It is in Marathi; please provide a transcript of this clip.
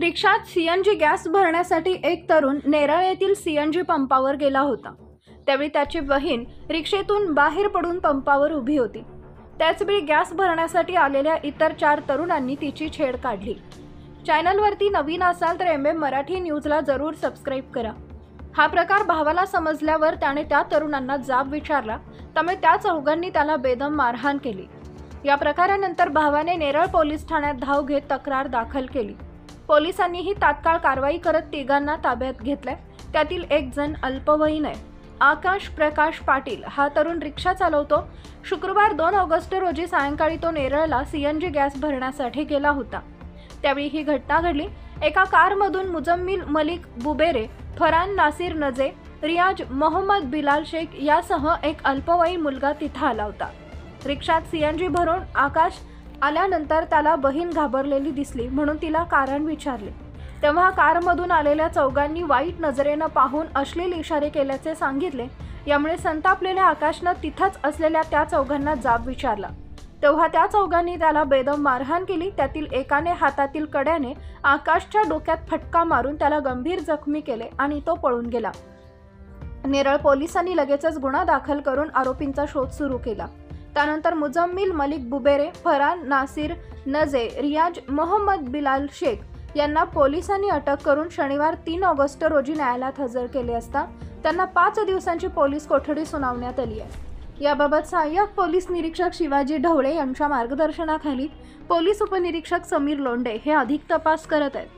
रिक्षात सीएनजी गॅस भरण्यासाठी एक तरुण नेरळ येथील सीएनजी पंपावर गेला होता। त्यावेळी त्याची बहीण रिक्षेतून बाहेर पडून पंपावर उभी होती। त्याचवेळी गॅस भरण्यासाठी आलेल्या इतर 4 तरुणांनी तिची छेड काढली। चॅनलवरती नवीन असाल तर MM मराठी न्यूजला जरूर सबस्क्राइब करा। हा प्रकार भावाला समजल्यावर त्याने त्या तरुणांना जाब विचारला, त्यामुळे त्या चौघांनी त्याला बेदम मारहाण केली। या प्रकारानंतर भावाने नेरळ पोलीस ठाण्यात धाव घेत तक्रार दाखल केली। पोलिसांनीही तात्काळ कारवाई करत तिघांना ताब्यात घेतले। त्यातील एक जण अल्पवयीन आहे। आकाश प्रकाश पाटील हा तरुण रिक्षा चालवतो। शुक्रवार 2 ऑगस्ट रोजी सायंकाळी तो नेरळला सीएनजी गॅस भरण्यासाठी गेला होता। त्यावेळी ही घटना घडली। एका कारमधून मुजम्मिल मलिक बुबेरे, फरान नासिर नजे, रियाज मोहम्मद बिलाल शेख यासह एक अल्पवयीन मुलगा तिथे आला होता। रिक्षात सीएनजी भरून आकाश आल्यानंतर त्याला बहीण घाबरलेली दिसली, म्हणून तिला कारण विचारले। तेव्हा कारमधून आलेल्या चौघांनी वाईट नजरेने पाहून अश्लील इशारे केल्याचे सांगितले। यामुळे संतापलेल्या आकाशने तिथंच असलेल्या त्या चौघांना जाब विचारला। तेव्हा त्या चौघांनी त्याला बेदम मारहाण केली। त्यातील एकाने हातातील कड्याने आकाशच्या डोक्यात फटका मारून त्याला गंभीर जखमी केले आणि तो पळून गेला। नेरळ पोलिसांनी लगेचच गुन्हा दाखल करून आरोपींचा शोध सुरू केला। त्यानंतर मुजम्मिल मलिक बुबेरे, फरान नासिर नजे, रियाज मोहम्मद बिलाल शेख यांना पोलिसांनी अटक करून शनिवार 3 ऑगस्ट रोजी न्यायालयात हजर केले असता त्यांना 5 दिवसांची पोलीस कोठडी सुनावण्यात आली आहे। याबाबत सहाय्यक पोलीस निरीक्षक शिवाजी ढवळे यांच्या मार्गदर्शनाखाली पोलीस उपनिरीक्षक समीर लोंढे हे अधिक तपास करत आहेत।